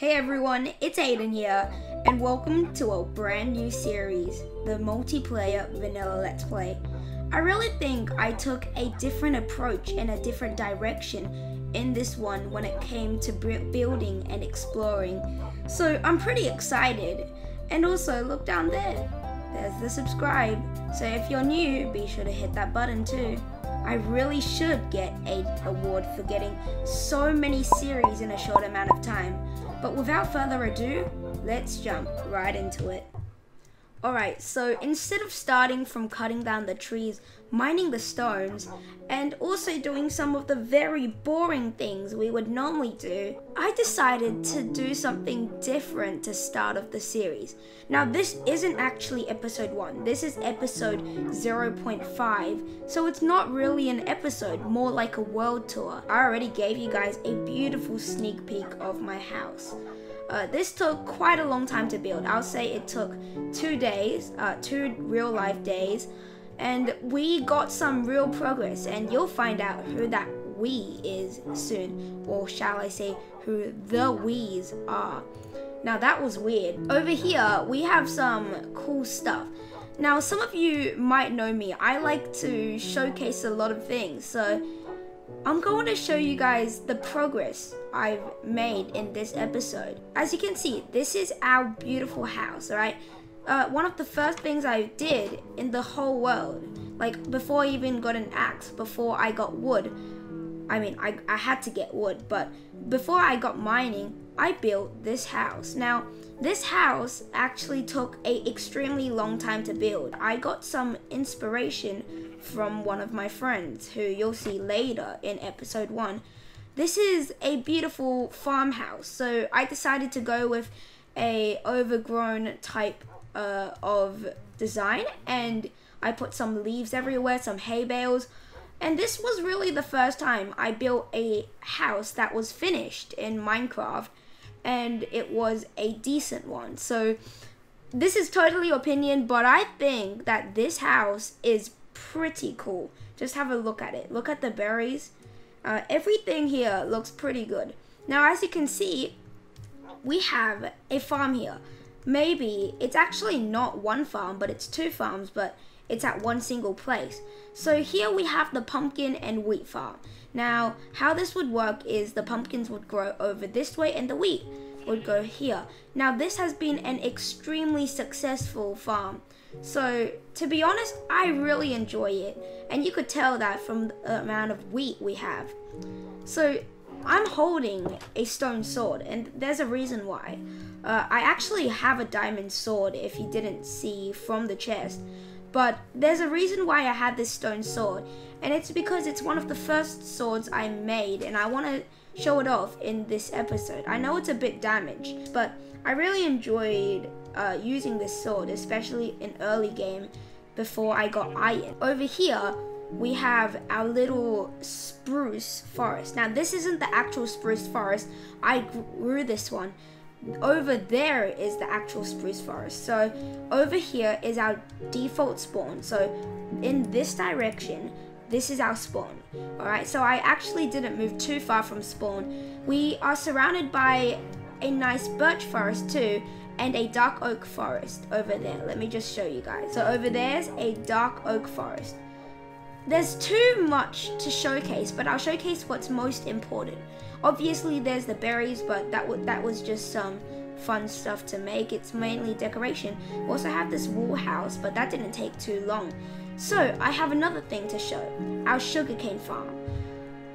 Hey everyone, it's Aiden here, and welcome to a brand new series, the Multiplayer Vanilla Let's Play. I really think I took a different approach and a different direction in this one when it came to building and exploring. So I'm pretty excited. And also look down there, there's the subscribe. So if you're new, be sure to hit that button too. I really should get an award for getting so many series in a short amount of time. But without further ado, let's jump right into it. Alright, so instead of starting from cutting down the trees, mining the stones, and also doing some of the very boring things we would normally do, I decided to do something different to start off the series. Now this isn't actually episode 1, this is episode 0.5, so it's not really an episode, more like a world tour. I already gave you guys a beautiful sneak peek of my house. This took quite a long time to build. I'll say it took 2 days, 2 real life days, and we got some real progress, and you'll find out who that we is soon, or shall I say who the we's are. Now that was weird. Over here we have some cool stuff. Now some of you might know me, I like to showcase a lot of things, so I'm going to show you guys the progress I've made in this episode. As you can see, this is our beautiful house, alright? One of the first things I did in the whole world, like before I even got an axe, before I got wood, I mean, I had to get wood, but before I got mining, I built this house. Now, this house actually took an extremely long time to build. I got some inspiration from one of my friends, who you'll see later in episode 1. This is a beautiful farmhouse, so I decided to go with a overgrown type of design, and I put some leaves everywhere, some hay bales, and this was really the first time I built a house that was finished in Minecraft, and it was a decent one. So this is totally opinion, but I think that this house is pretty cool. Just have a look at it. Look at the berries. Everything here looks pretty good. Now as you can see, we have a farm here. Maybe it's actually not one farm, but it's 2 farms, but it's at one single place. So here we have the pumpkin and wheat farm. Now how this would work is the pumpkins would grow over this way and the wheat would go here. Now this has been an extremely successful farm. So to be honest, I really enjoy it, and you could tell that from the amount of wheat we have. So I'm holding a stone sword, and there's a reason why. I actually have a diamond sword, if you didn't see from the chest, but there's a reason why I had this stone sword, and it's because it's one of the first swords I made, and I want to show it off in this episode. I know it's a bit damaged, but I really enjoyed using this sword, especially in early game before I got iron. Over here we have our little spruce forest. Now this isn't the actual spruce forest, I grew this one. Over there is the actual spruce forest. So over here is our default spawn. So in this direction, this is our spawn. Alright, so I actually didn't move too far from spawn. We are surrounded by a nice birch forest too, and a dark oak forest over there. Let me just show you guys. So over there's a dark oak forest. There's too much to showcase, but I'll showcase what's most important. Obviously there's the berries, but that was just some fun stuff to make. It's mainly decoration. We also have this wool house, but that didn't take too long. So I have another thing to show, our sugarcane farm.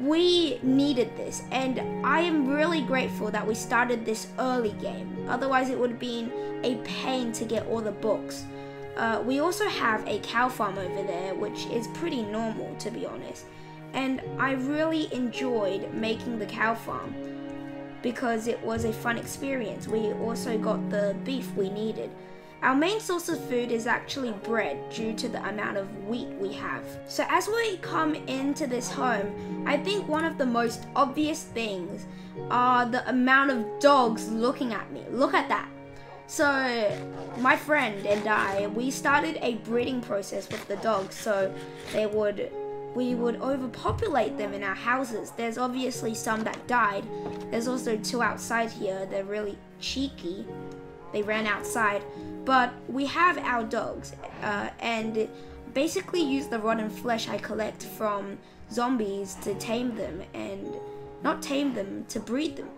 We needed this, and I am really grateful that we started this early game. Otherwise it would have been a pain to get all the books. We also have a cow farm over there, which is pretty normal, to be honest. And I really enjoyed making the cow farm because it was a fun experience. We also got the beef we needed. Our main source of food is actually bread due to the amount of wheat we have. So as we come into this home, I think one of the most obvious things are the amount of dogs looking at me. Look at that. So my friend and I, we started a breeding process with the dogs, so they would we would overpopulate them in our houses. There's obviously some that died. There's also 2 outside here. They're really cheeky. They ran outside. But we have our dogs, and basically use the rotten flesh I collect from zombies to tame them, and not tame them, to breed them.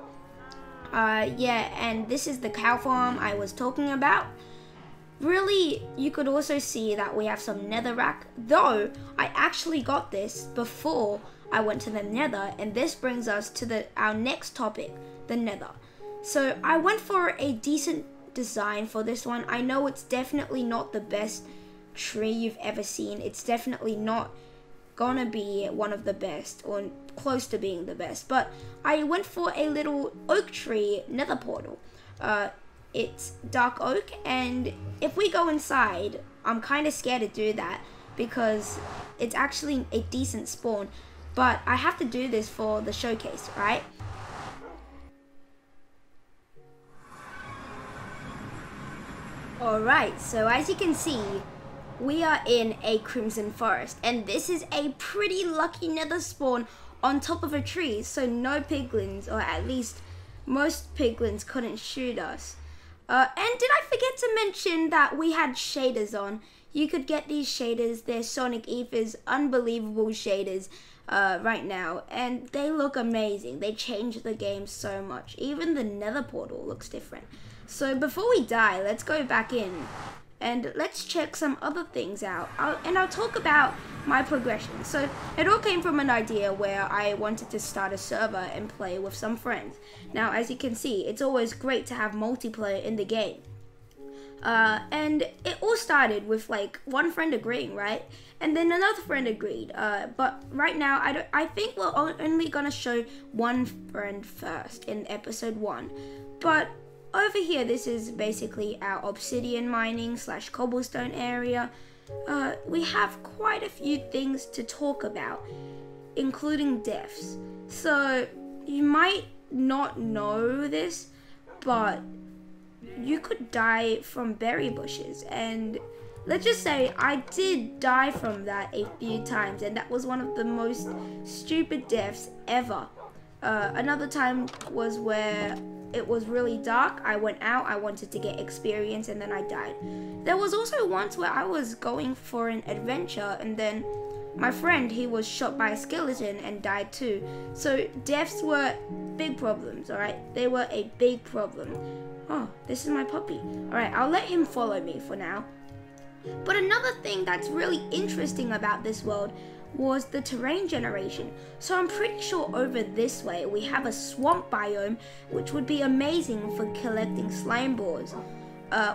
Yeah, and this is the cow farm I was talking about. Really, you could also see that we have some netherrack, though I actually got this before I went to the nether, and this brings us to our next topic, the nether. So I went for a decent design for this one. I know it's definitely not the best tree you've ever seen. It's definitely not gonna be one of the best, or close to being the best, but I went for a little oak tree nether portal. It's dark oak, and if we go inside, I'm kind of scared to do that because it's actually a decent spawn, but I have to do this for the showcase, right? Alright, so as you can see, we are in a crimson forest, and this is a pretty lucky nether spawn on top of a tree, so no piglins, or at least most piglins, couldn't shoot us. And did I forget to mention that we had shaders on? You could get these shaders. They're Sonic Ether's unbelievable shaders right now, and they look amazing. They change the game so much. Even the nether portal looks different. So before we die, let's go back in and let's check some other things out. I'll talk about my progression. So it all came from an idea where I wanted to start a server and play with some friends. Now, as you can see, it's always great to have multiplayer in the game. And it all started with like one friend agreeing, right? And then another friend agreed. But right now, I think we're only gonna show one friend first in episode 1. But over here, this is basically our obsidian mining / cobblestone area. We have quite a few things to talk about, including deaths. So you might not know this, but you could die from berry bushes, and let's just say I did die from that a few times, and that was one of the most stupid deaths ever. Another time was where it was really dark. I went out, I wanted to get experience, and then I died. There was also once where I was going for an adventure, and then my friend, he was shot by a skeleton and died too. So deaths were big problems, alright? They were a big problem. Oh, this is my puppy. Alright, I'll let him follow me for now. But another thing that's really interesting about this world was the terrain generation. So I'm pretty sure over this way we have a swamp biome, which would be amazing for collecting slime balls.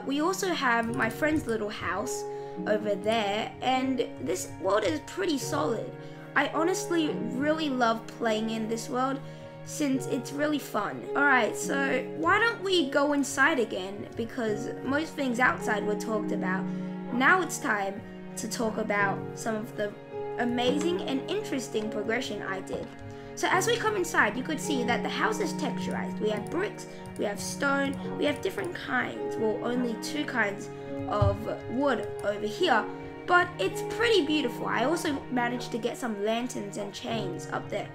We also have my friend's little house over there, and this world is pretty solid. I honestly really love playing in this world since it's really fun. Alright, so why don't we go inside again, because most things outside were talked about. Now it's time to talk about some of the amazing and interesting progression I did. So as we come inside, you could see that the house is texturized. We have bricks, we have stone, we have different kinds, well, only 2 kinds of wood over here, but it's pretty beautiful. I also managed to get some lanterns and chains up there.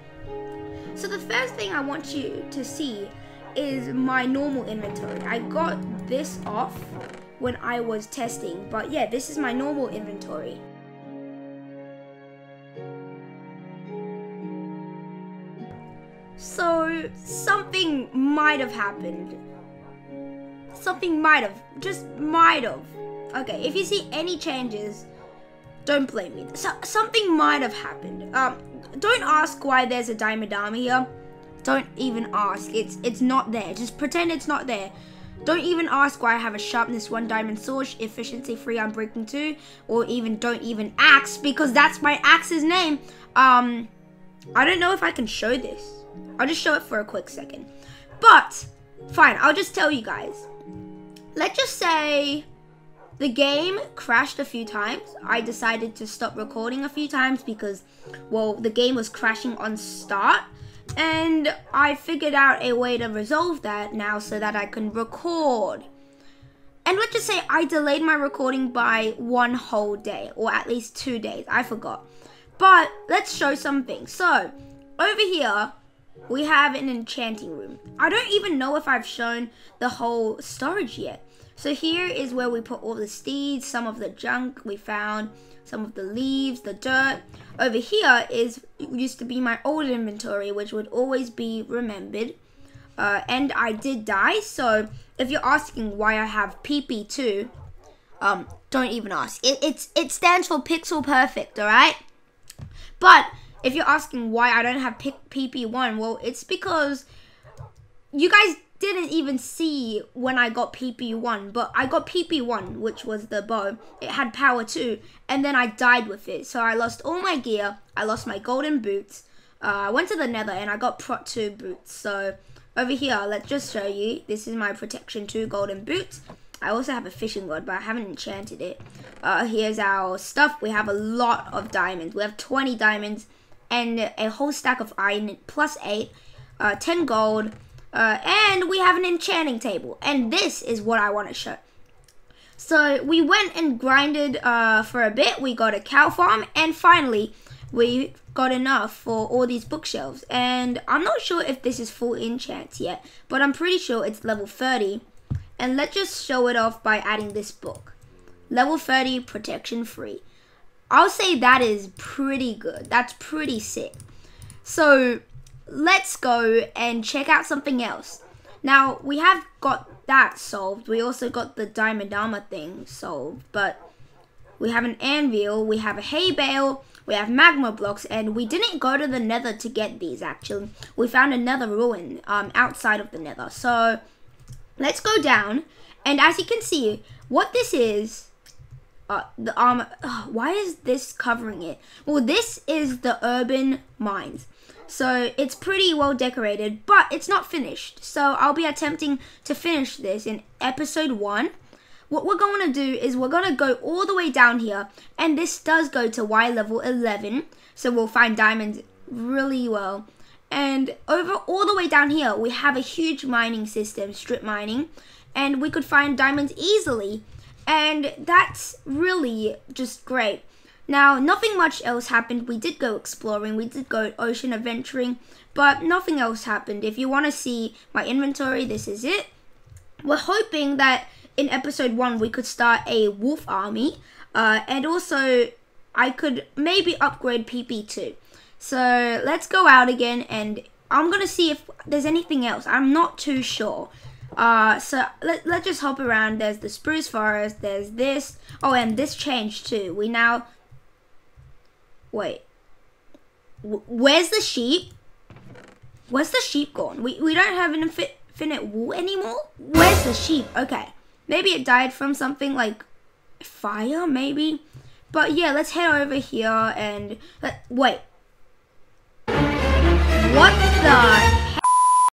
So the first thing I want you to see is my normal inventory. I got this off when I was testing, but yeah, this is my normal inventory. So something might have happened. Something might have, just might have. Okay, if you see any changes, don't blame me. So, something might have happened. Don't ask why there's a diamond armor here. Don't even ask. It's not there. Just pretend it's not there. Don't even ask why I have a sharpness 1 diamond sword, efficiency 3 unbreaking 2, or even don't even axe, because that's my axe's name. I don't know if I can show this. I'll just show it for a quick second. But fine, I'll just tell you guys. Let's just say the game crashed a few times. I decided to stop recording a few times because, well, the game was crashing on start. And I figured out a way to resolve that now so that I can record. And let's just say I delayed my recording by 1 whole day, or at least 2 days. I forgot. But let's show something. So over here we have an enchanting room. I don't even know if I've shown the whole storage yet. So here is where we put all the steeds, some of the junk we found, some of the leaves, the dirt. Over here used to be my old inventory, which would always be remembered. And I did die, so if you're asking why I have PP2, don't even ask. It stands for Pixel Perfect, alright? But if you're asking why I don't have PP1, well, it's because you guys didn't even see when I got PP1, but I got PP1, which was the bow. It had power 2, and then I died with it. So I lost all my gear, I lost my golden boots, I went to the nether, and I got Prot 2 boots. So over here, let's just show you. This is my protection 2 golden boots. I also have a fishing rod, but I haven't enchanted it. Here's our stuff. We have a lot of diamonds. We have 20 diamonds and a whole stack of iron plus 8, 10 gold, and we have an enchanting table. And this is what I want to show. So we went and grinded for a bit. We got a cow farm, and finally we got enough for all these bookshelves. And I'm not sure if this is full enchant yet, but I'm pretty sure it's level 30. And let's just show it off by adding this book. Level 30, protection free. I'll say that is pretty good. That's pretty sick. So let's go and check out something else. Now, we have got that solved. We also got the diamond armor thing solved. But we have an anvil, we have a hay bale, we have magma blocks, and we didn't go to the nether to get these, actually. We found another ruin outside of the nether. So let's go down, and as you can see, what this is, the armor, why is this covering it? Well, this is the urban mines. So it's pretty well decorated, but it's not finished. So I'll be attempting to finish this in episode 1. What we're going to do is we're going to go all the way down here, and this does go to Y level 11. So we'll find diamonds really well. And over all the way down here, we have a huge mining system, strip mining, and we could find diamonds easily. And that's really just great. Now, nothing much else happened. We did go exploring, we did go ocean adventuring, but nothing else happened. If you want to see my inventory, this is it. We're hoping that in episode 1, we could start a wolf army, and also I could maybe upgrade PP2. So let's go out again, and I'm going to see if there's anything else. I'm not too sure. So let's just hop around. There's the spruce forest, there's this. Oh, and this changed too. We now... Wait. Where's the sheep? Where's the sheep gone? We don't have an infinite wool anymore? Where's the sheep? Okay. Maybe it died from something like fire, maybe? But yeah, let's head over here and... wait. What the